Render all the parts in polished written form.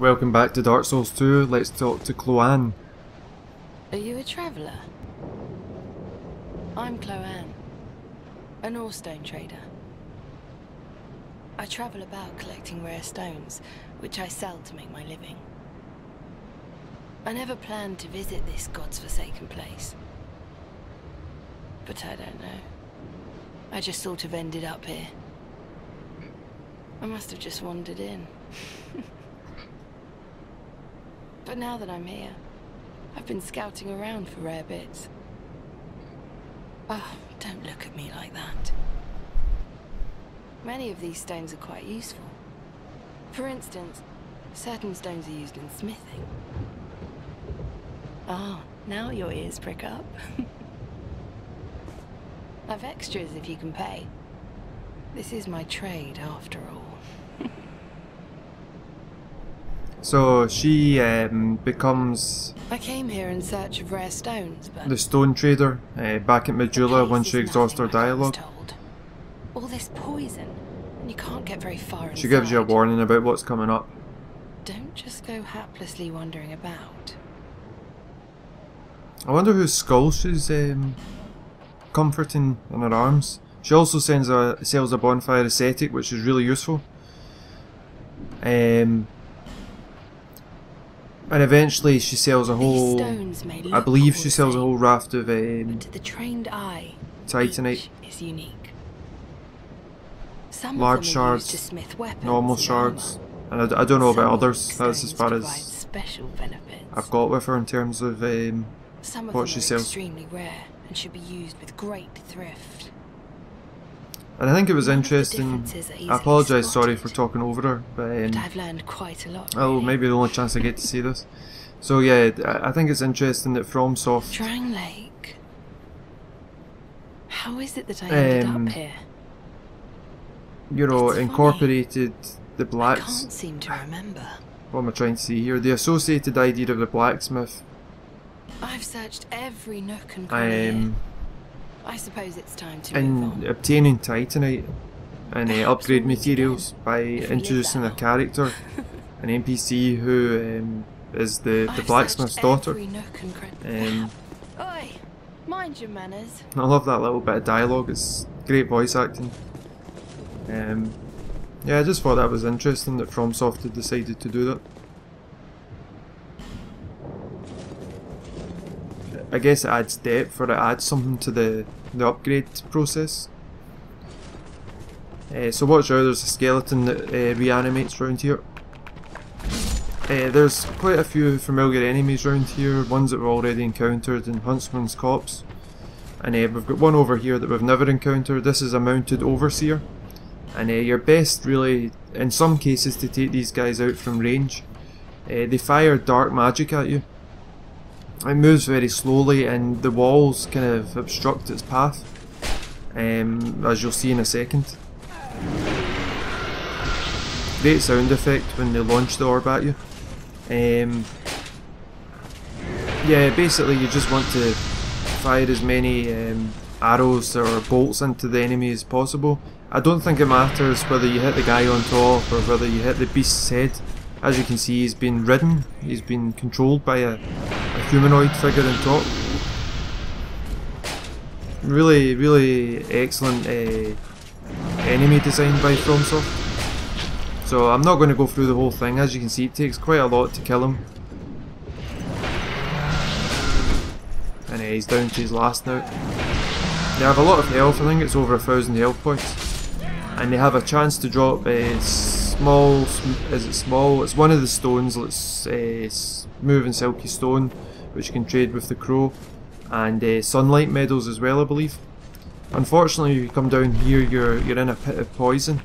Welcome back to Dark Souls 2. Let's talk to Chloanne. Are you a traveller? I'm Chloanne, an ore stone trader. I travel about collecting rare stones, which I sell to make my living. I never planned to visit this God's forsaken place. But I don't know. I just sort of ended up here. I must have just wandered in. But now that I'm here, I've been scouting around for rare bits. Oh, don't look at me like that. Many of these stones are quite useful. For instance, certain stones are used in smithing. Oh, now your ears prick up. I've extras if you can pay. This is my trade after all. So she becomes I came here in search of rare stones, but the stone trader back at Majula once she exhausts her nothing like I was dialogue. told. All this poison, and you can't get very far inside. She gives you a warning about what's coming up. Don't just go haplessly wandering about. I wonder whose skull she's comforting in her arms. She also sells a bonfire ascetic, which is really useful. And eventually she sells a whole, I believe she sells a whole raft of but to the trained eye, titanite, each is unique. Some large of them are used shards, to smith weapons normal and shards, armor. and I don't know about Some others. That's as stones far provide as special benefits. I've got with her in terms of Some of what them she are sells. extremely rare and should be used with great thrift. And I think it was None of the interesting. differences are I easily apologise, sorry for spotted, talking over her, but I've learned quite a lot. oh, really. maybe the only chance I get to see this. So yeah, I think it's interesting that FromSoft Drang Lake. How is it that I ended up here? you know, It's funny. incorporated the I blacks. can't seem to remember. What am I trying to see here? The associated idea of the blacksmith. I've searched every nook and cranny here. I suppose it's time to move And on. obtaining titanite and Perhaps upgrade we'll meet materials again, by if we live introducing that a long. character, an NPC who is the I've blacksmith's searched daughter. every nook and cranny. Um, Oi! Mind your manners. I love that little bit of dialogue, it's great voice acting. Yeah, I just thought that was interesting that FromSoft had decided to do that. I guess it adds depth, or it adds something to the upgrade process. So watch out, there's a skeleton that reanimates around here. There's quite a few familiar enemies around here, ones that we've already encountered in Huntsman's Copse. And we've got one over here that we've never encountered. This is a mounted overseer. And you're best really, in some cases, to take these guys out from range. They fire dark magic at you. It moves very slowly and the walls kind of obstruct its path, as you'll see in a second. Great sound effect when they launch the orb at you. Yeah, basically you just want to fire as many arrows or bolts into the enemy as possible. I don't think it matters whether you hit the guy on top or whether you hit the beast's head. As you can see, he's been ridden, he's been controlled by a humanoid figure on top. Really, really excellent enemy design by FromSoft. So I'm not going to go through the whole thing. As you can see, it takes quite a lot to kill him. And he's down to his last now. They have a lot of health, I think it's over 1,000 health points. And they have a chance to drop a small, is it small? It's one of the stones, it's smooth and silky stone, which you can trade with the crow. And sunlight medals as well, I believe. Unfortunately, if you come down here, you're in a pit of poison.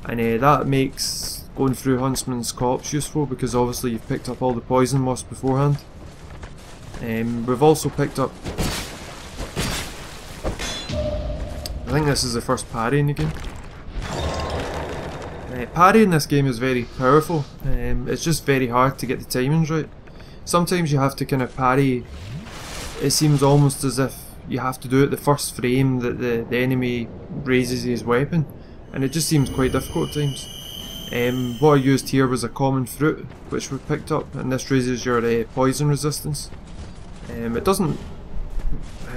And that makes going through Huntsman's Copse useful, because obviously you've picked up all the poison moss beforehand. We've also picked up, I think this is the first parry in the game. Parry in this game is very powerful, it's just very hard to get the timings right. Sometimes you have to kind of parry, it seems almost as if you have to do it the first frame that the enemy raises his weapon, and it just seems quite difficult at times. What I used here was a common fruit which we picked up, and this raises your poison resistance. It doesn't...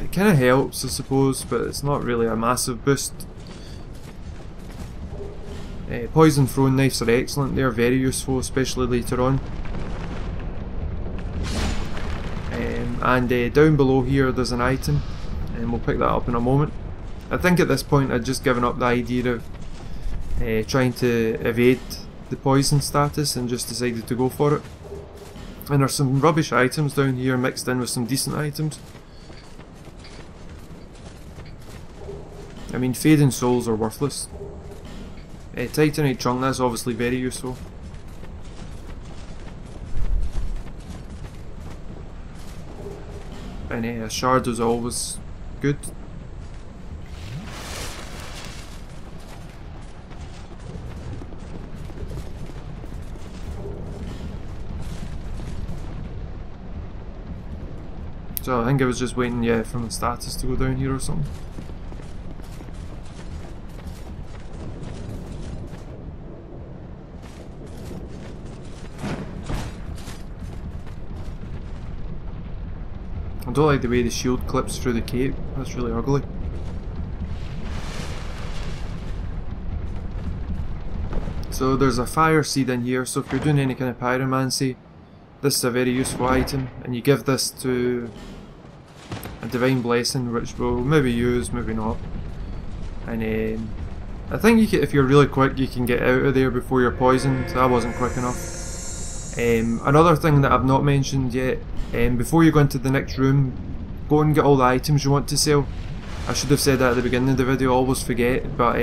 It kind of helps, I suppose, but it's not really a massive boost. Poison throwing knives are excellent, they're very useful, especially later on. And down below here there's an item, and we'll pick that up in a moment. I think at this point I'd just given up the idea of trying to evade the poison status and just decided to go for it. And there's some rubbish items down here mixed in with some decent items. I mean, fading souls are worthless. Titanite trunk, that's obviously very useful. And a shard is always good. So I think I was just waiting, yeah, for my status to go down here or something. I don't like the way the shield clips through the cape, that's really ugly. So there's a fire seed in here, so if you're doing any kind of pyromancy, this is a very useful item, and you give this to a divine blessing, which we'll maybe use, maybe not. And I think you can, if you're really quick, you can get out of there before you're poisoned. I wasn't quick enough. Another thing that I've not mentioned yet, before you go into the next room, go and get all the items you want to sell. I should have said that at the beginning of the video, I always forget, but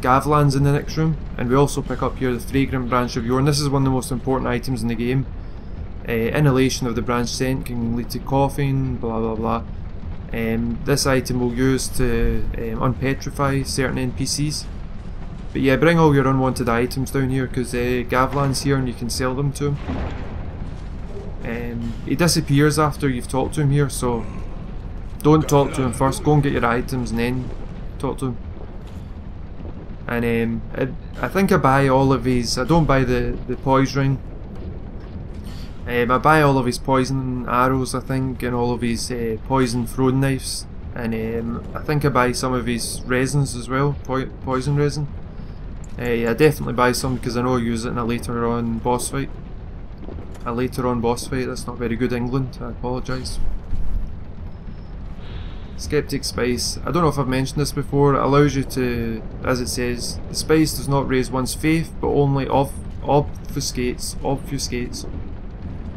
Gavlan's in the next room, and we also pick up here the fragrant branch of yore, and this is one of the most important items in the game. Inhalation of the branch scent can lead to coughing, blah blah blah. This item we'll use to unpetrify certain NPCs. But yeah, bring all your unwanted items down here, because Gavlan's here and you can sell them to him. He disappears after you've talked to him here, so don't talk to him first, go and get your items and then talk to him. And I think I buy all of his, I don't buy the poise ring. I buy all of his poison arrows, I think, and all of his poison throwing knives. And I think I buy some of his resins as well, poison resin. I definitely buy some because I know I'll use it in a later on boss fight. That's not very good England, I apologise. Skeptic Spice, I don't know if I've mentioned this before, it allows you to, as it says, the spice does not raise one's faith but only obfuscates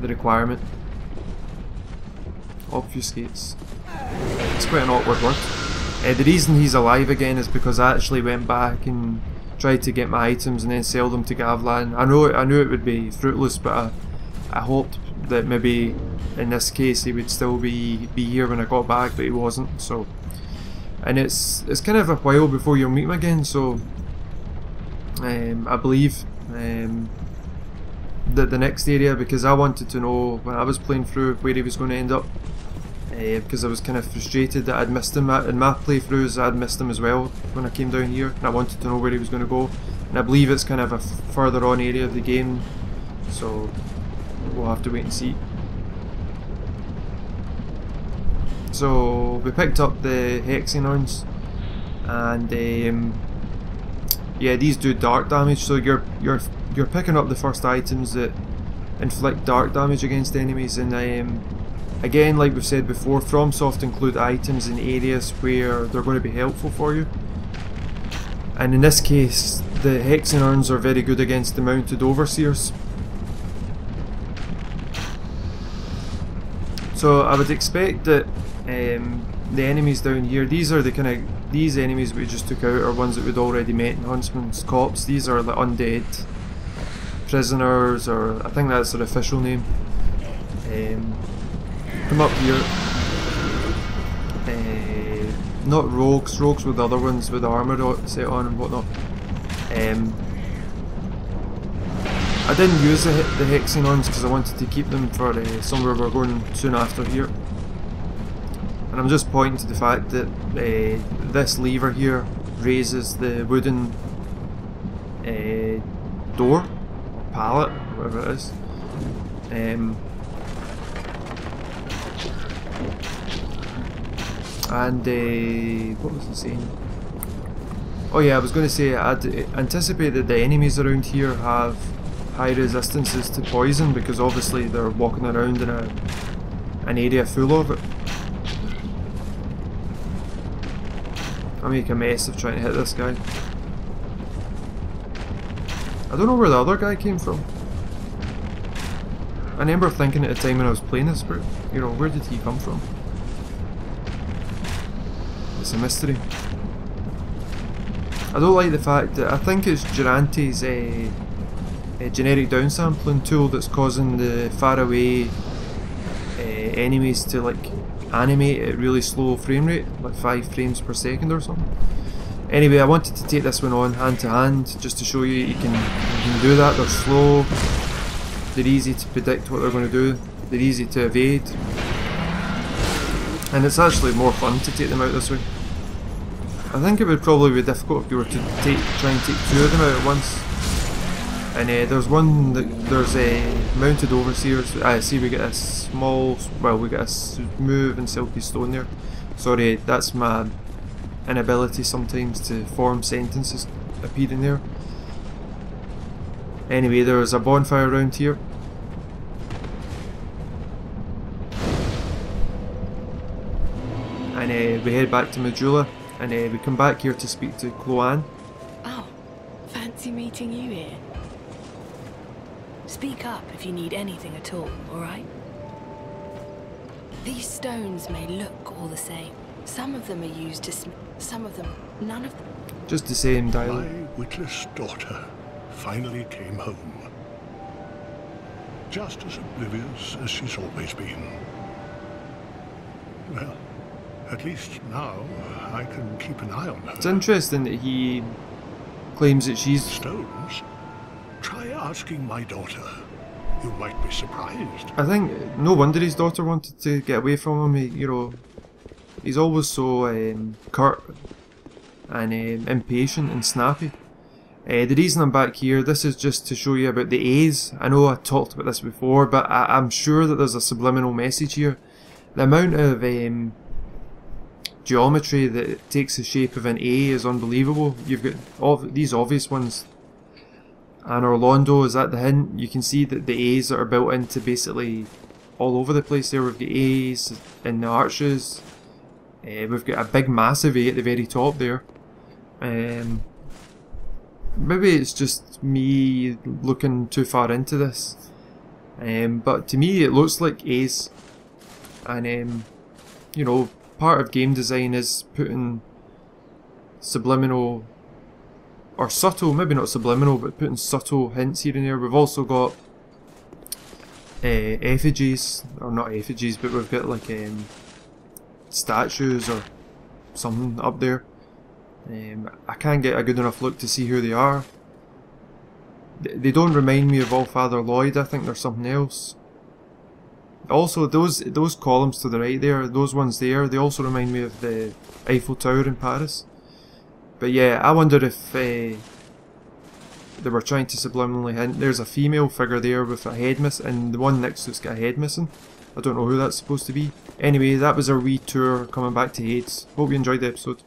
the requirement. Obfuscates. It's quite an awkward word. The reason he's alive again is because I actually went back and tried to get my items and then sell them to Gavlan. I knew it would be fruitless, but I hoped that maybe in this case he would still be here when I got back, but he wasn't. So, and it's kind of a while before you'll meet him again. So I believe that the next area, because I wanted to know when I was playing through where he was going to end up, because I was kind of frustrated that I'd missed him in my playthroughs. I'd missed him as well when I came down here, and I wanted to know where he was going to go. And I believe it's kind of a further on area of the game, so we'll have to wait and see. So we picked up the Hexenorns, and yeah, these do dark damage. So you're picking up the first items that inflict dark damage against enemies, and again, like we've said before, FromSoft include items in areas where they're going to be helpful for you. And in this case, the Hexenorns are very good against the mounted overseers. So I would expect that the enemies down here, these enemies we just took out are ones that we'd already met in Huntsman's Copse. These are like undead prisoners, or I think that's their official name. Come up here. Not rogues were the other ones with the armour set on and whatnot. I didn't use the Hexenorns because I wanted to keep them for somewhere we're going soon after here. And I'm just pointing to the fact that this lever here raises the wooden door, pallet, whatever it is. What was I saying? Oh yeah, I was going to say I'd anticipate that the enemies around here have high resistances to poison because obviously they're walking around in an area full of it. I make a mess of trying to hit this guy. I don't know where the other guy came from. I remember thinking at the time when I was playing this, but you know, where did he come from? It's a mystery. I don't like the fact that I think it's Durante's a genetic downsampling tool that's causing the faraway enemies to like animate at really slow frame rate, like 5 frames per second or something. Anyway, I wanted to take this one on hand to hand just to show you you can do that. They're slow, they're easy to predict what they're going to do, they're easy to evade, and it's actually more fun to take them out this way. I think it would probably be difficult if you were to try and take 2 of them out at once. And there's one that there's a mounted overseers. I see we get a small, well, we get a smooth and silky stone there. Sorry, that's my inability sometimes to form sentences appearing there. Anyway, there's a bonfire around here. And we head back to Majula, and we come back here to speak to Chloanne. Oh, fancy meeting you here. Speak up if you need anything at all, alright? These stones may look all the same. Some of them are used to some of them, none of them. Just the same dialogue. My witless daughter finally came home. Just as oblivious as she's always been. Well, at least now I can keep an eye on her. It's interesting that he claims that she's... Stones? Try asking my daughter. You might be surprised. I think no wonder his daughter wanted to get away from him. You know, he's always so curt and impatient and snappy. The reason I'm back here, this is just to show you about the A's. I know I talked about this before, but I'm sure that there's a subliminal message here. The amount of geometry that takes the shape of an A is unbelievable. You've got these obvious ones. And Orlando is at the hint. You can see that the A's that are built into basically all over the place there. We've got A's in the arches. We've got a big massive A at the very top there. Maybe it's just me looking too far into this. But to me it looks like A's. And you know, part of game design is putting subliminal or subtle, maybe not subliminal, but putting subtle hints here and there. We've also got effigies, or not effigies, but we've got like statues or something up there. I can't get a good enough look to see who they are. They don't remind me of Allfather Lloyd. I think they're something else. Also, those columns to the right there, those ones there, they also remind me of the Eiffel Tower in Paris. But yeah, I wonder if they were trying to subliminally hint. There's a female figure there with a head missing, and the one next to it's got a head missing. I don't know who that's supposed to be. Anyway, that was our wee tour coming back to Hades. Hope you enjoyed the episode.